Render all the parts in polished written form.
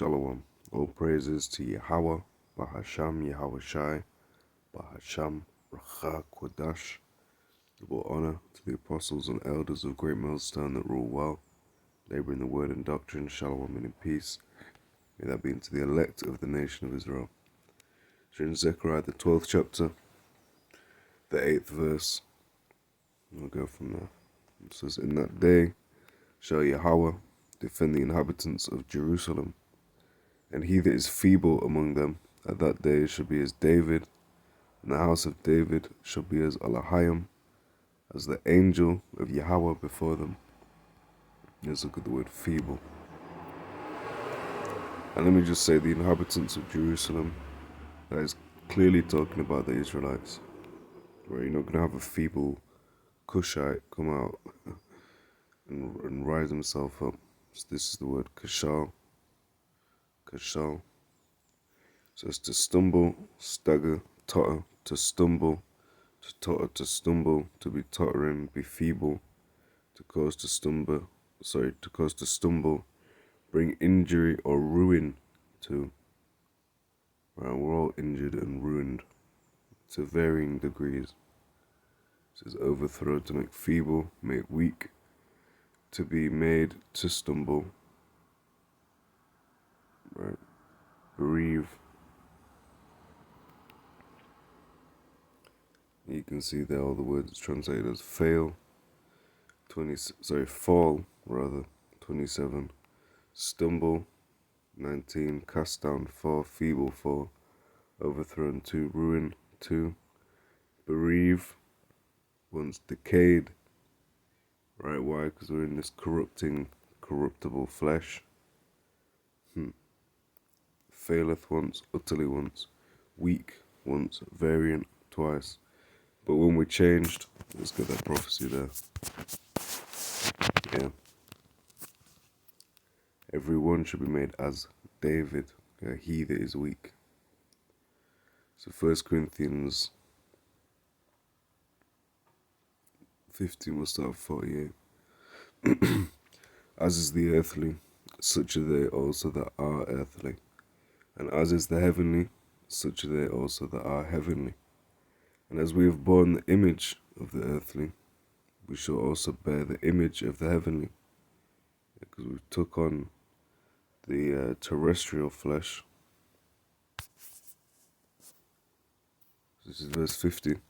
Shalom. All praises to Yahawah, bahasham, Yahawashi, bahasham, racha, kodash. Double honor to the apostles and elders of Great Millstone that rule well, labor in the word and doctrine, shalom and in peace. May that be unto the elect of the nation of Israel. So in Zechariah, the 12th chapter, the 8th verse, we'll go from there. It says, "In that day shall Yahawah defend the inhabitants of Jerusalem, and he that is feeble among them at that day shall be as David, and the house of David shall be as halalyam, as the angel of Yahawah before them." Let's look at the word feeble. And let me just say, the inhabitants of Jerusalem, that is clearly talking about the Israelites. Right? You're not going to have a feeble Cushite come out and rise himself up. So this is the word kashal. Kashal. So it's to stumble, stagger, totter, to stumble, to totter, to stumble, to be tottering, be feeble, to cause to stumble, bring injury or ruin to. Right, we're all injured and ruined to varying degrees. It says overthrow, to make feeble, make weak, to be made to stumble. Right, bereave. You can see there all the words translated as fail. Fall rather. 27. Stumble. 19. Cast down. 4. Feeble. 4. Overthrown. 2. Ruin. 2. Bereave. Once decayed. Right, why? Because we're in this corruptible flesh. Faileth once, utterly once. Weak once, variant twice. But when we changed, let's get that prophecy there. Yeah. Everyone should be made as David, he that is weak. So 1 Corinthians 15 will start 48. As is the earthly, such are they also that are earthly. And as is the heavenly, such are they also that are heavenly. And as we have borne the image of the earthly, we shall also bear the image of the heavenly. Because we took on the terrestrial flesh. This is verse 50.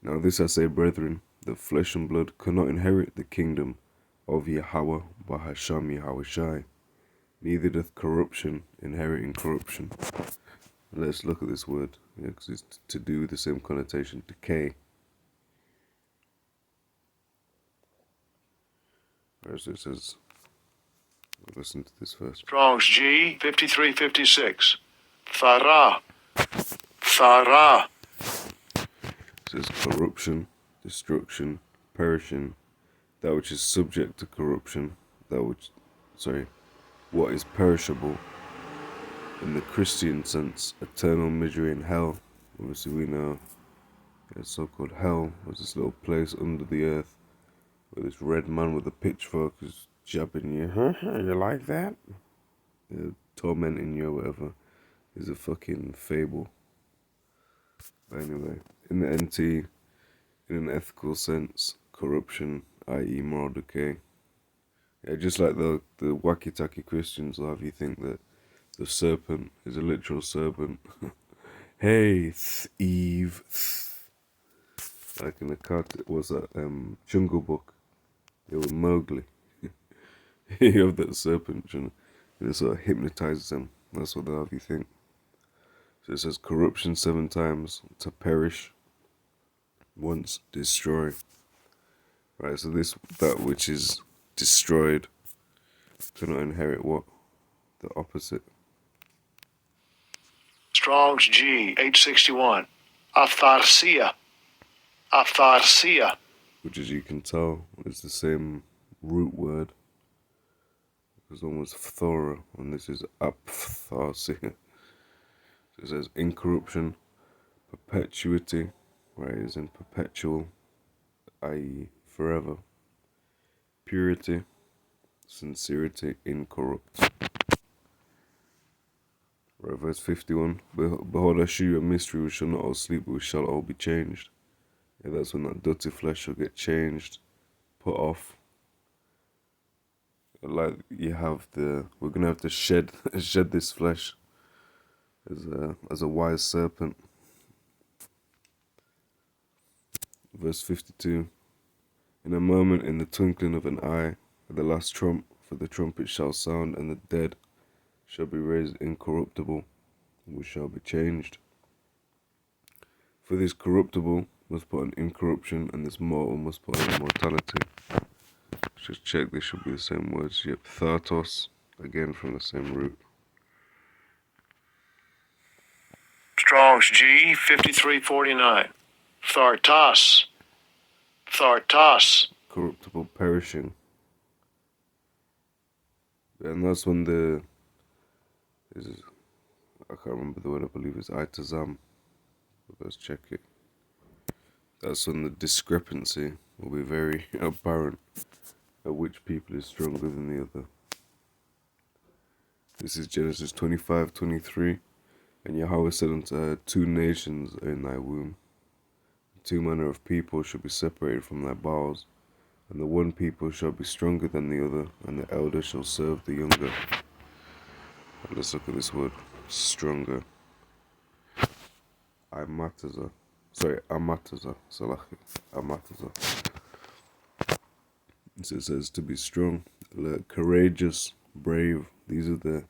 Now this I say, brethren, that flesh and blood cannot inherit the kingdom of Yahawah, bahasham, Yahawashi. Neither doth corruption inherit incorruption. Let's look at this word, because it's to do with the same connotation, decay. As it says, listen to this verse. Strong's G 5356. Thara. Thara. It says corruption, destruction, perishing, that which is subject to corruption, what is perishable. In the Christian sense, eternal misery in hell. Obviously we know the so-called hell was this little place under the earth where this red man with a pitchfork is jabbing you. You like that? Tormenting you or whatever is a fucking fable. But anyway, in the NT, in an ethical sense, corruption, i.e. moral decay. Yeah, just like the wacky-tacky Christians will have you think that the serpent is a literal serpent. Hey, Eve. Like in the cartoon, was that Jungle Book? It was Mowgli. You have that serpent, and it sort of hypnotizes them. That's what they'll have you think. So it says corruption 7 times, to perish, once destroy. Right, so that which is destroyed cannot inherit what? The opposite. Strong's G 861. Aphtharsia. Aphtharsia. Which, as you can tell, is the same root word. Because one was phthora, and this is aphtharsia. So it says incorruption, perpetuity, right, is in perpetual, i.e. forever. Purity, sincerity, incorrupt. Right, verse 51. Behold, I shew you a mystery, we shall not all sleep, but we shall all be changed. Yeah, that's when that dirty flesh shall get changed, put off. Like we're gonna have to shed this flesh as a wise serpent. Verse 52. In a moment, in the twinkling of an eye, at the last trump, for the trumpet shall sound, and the dead shall be raised incorruptible, and we shall be changed. For this corruptible must put on incorruption, and this mortal must put on immortality. Just check, they should be the same words. Yep, Thartos, again from the same root. Strong's G 5349. Thartos. Thartos. Corruptible, perishing. And that's when I can't remember the word, I believe it's itazam. Let's check it. That's when the discrepancy will be very apparent at which people is stronger than the other. This is Genesis 25:23. And Yahawah said unto her, 2 nations are in thy womb, 2 manner of people shall be separated from thy bowels, and the one people shall be stronger than the other, and the elder shall serve the younger. And let's look at this word, stronger. Amataza. It says to be strong, alert, courageous, brave. These are the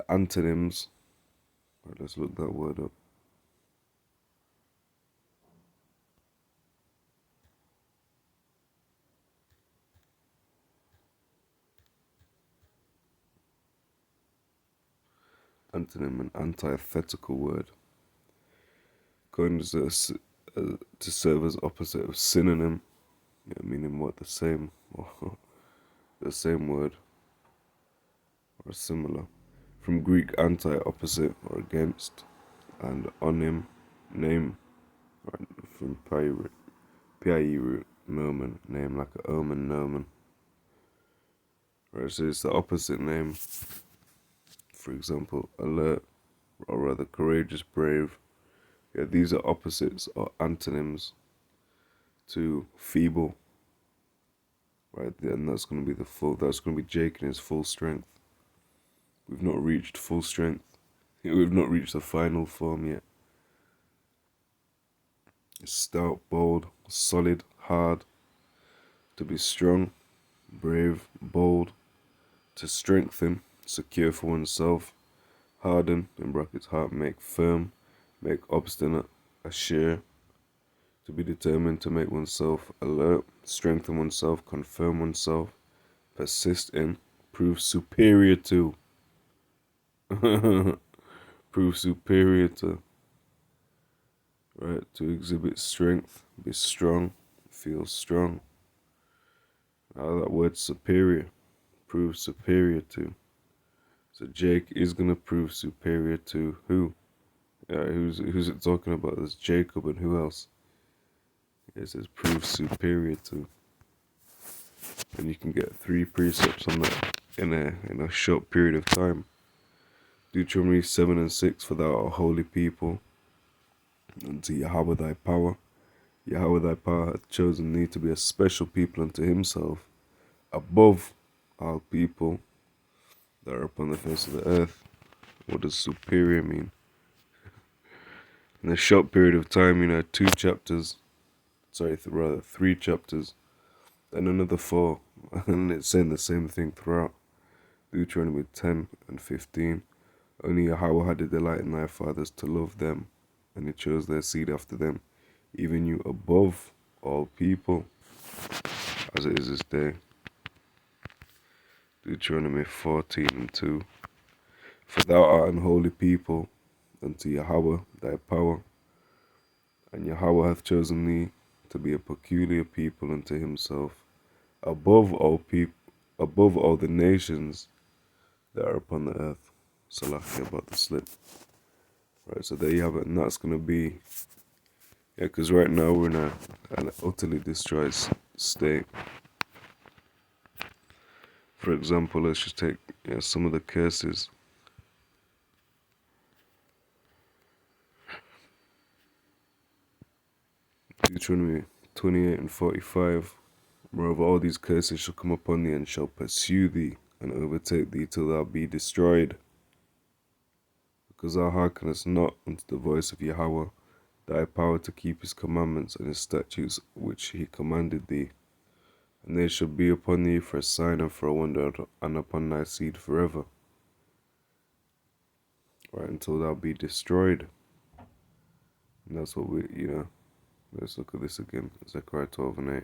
antonyms. Right, let's look that word up. Antonym, an antithetical word. Coined to serve as opposite of synonym, meaning what, the same, or the same word, or similar. From Greek anti, opposite or against, and onym, name, right, from PIE root, nomen, name, like a omen, nomen. Right, so it's the opposite name. For example, alert, or rather courageous, brave. Yeah, these are opposites or antonyms to feeble. Right, and that's going to be that's going to be Jake in his full strength. We've not reached full strength. We've not reached the final form yet. It's stout, bold, solid, hard. To be strong, brave, bold. To strengthen, secure for oneself. Harden, in brackets, heart, make firm, make obstinate, assure. To be determined, to make oneself alert, strengthen oneself, confirm oneself, persist in, prove superior to. Prove superior to. Right, to exhibit strength, be strong, feel strong. Now that word superior, prove superior to. So Jake is gonna prove superior to who? Who's it talking about? There's Jacob and who else? It says prove superior to. And you can get 3 precepts on that in a short period of time. Deuteronomy 7:6, for thou art a holy people unto Yahawah thy power. Yahawah thy power hath chosen thee to be a special people unto himself, above all people that are upon the face of the earth. What does superior mean? In a short period of time, 3 chapters, then another 4, and it's saying the same thing throughout. Deuteronomy 10 and 15. Only Yahawah had a delight in thy fathers to love them, and he chose their seed after them, even you above all people, as it is this day. Deuteronomy 14 and 2. For thou art an holy people unto Yahawah thy power, and Yahawah hath chosen thee to be a peculiar people unto himself, above all the nations that are upon the earth. Salakia about the slip. Right, so there you have it, and that's going to be, because right now we're in an utterly destroyed state. For example, let's just take some of the curses. Deuteronomy 28 and 45. Moreover, all these curses shall come upon thee, and shall pursue thee, and overtake thee till thou be destroyed. Because thou hearkenest not unto the voice of Yahawah, thy power to keep his commandments and his statutes which he commanded thee. And they shall be upon thee for a sign and for a wonder, and upon thy seed forever. Right, until thou be destroyed. And that's what let's look at this again. Zechariah 12 and 8.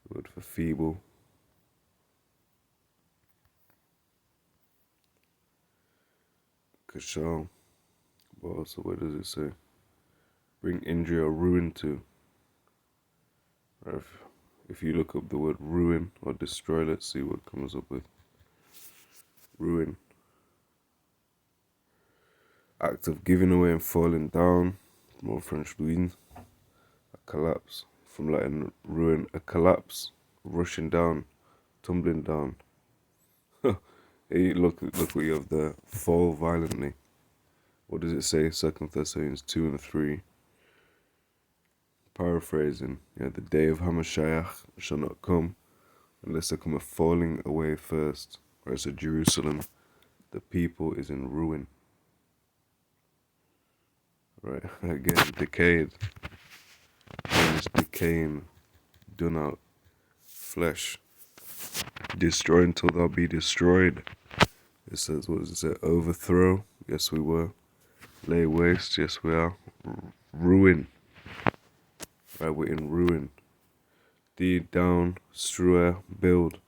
The word for feeble. Kashal. But also, what does it say? Bring injury or ruin to. Right, if you look up the word ruin or destroy, let's see what comes up with. Ruin. Act of giving away and falling down. From Old French ruin. A collapse. From Latin ruin, a collapse. Rushing down. Tumbling down. Hey, look what you have there. Fall violently. What does it say? 2 Thessalonians 2 and 3. Paraphrasing. The day of Hamashiach shall not come unless there come a falling away first. Whereas at Jerusalem, the people is in ruin. Right, again, decayed. And it's decaying, done out flesh. Destroy until thou be destroyed. It says, what does it say? Overthrow. Yes, we were. Lay waste. Yes, we are. Ruin. Right, we're in ruin. Deed down, strewer, build.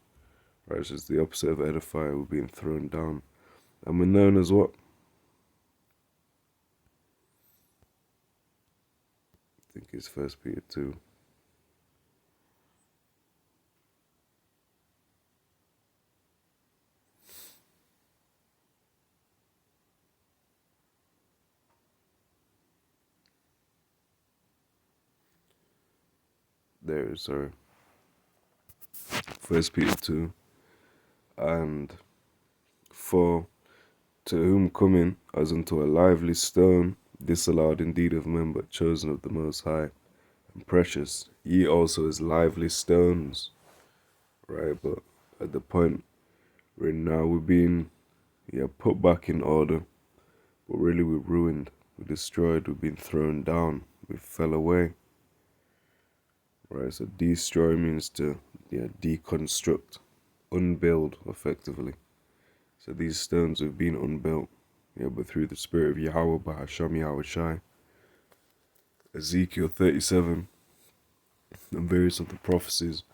Right, it's just the opposite of edify. We're being thrown down. And we're known as what? I think it's 1 Peter 2. There, sorry. 1 Peter 2. And for to whom coming as unto a lively stone, disallowed indeed of men, but chosen of the Most High, and precious, ye also as lively stones. Right, but at the point where now we're being put back in order, but really we're ruined, we're destroyed, we've been thrown down, we fell away. Right, so destroy means to deconstruct, unbuild effectively. So these stones have been unbuilt, but through the spirit of Yahawah, bahasham, Yahawashi. Ezekiel 37 and various other prophecies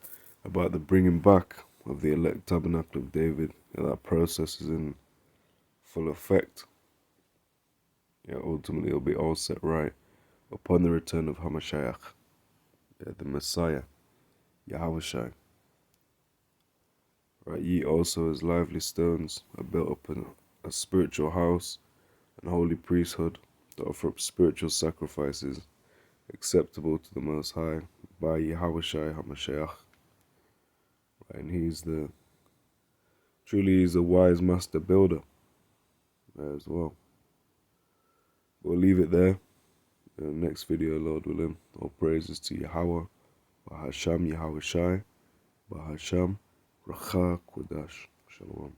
about the bringing back of the elect tabernacle of David. That process is in full effect. Ultimately it'll be all set right upon the return of Hamashiach, the Messiah, Yahawashi. Right, ye also as lively stones are built up in a spiritual house and holy priesthood to offer up spiritual sacrifices acceptable to the Most High by Yahawashi Hamashiach. Right, and he's a wise master builder as well. We'll leave it there. In the next video, Lord willing, all praises to Yahawah, bahasham, Yahawashi, bahasham, Racha Kodash. Shalom.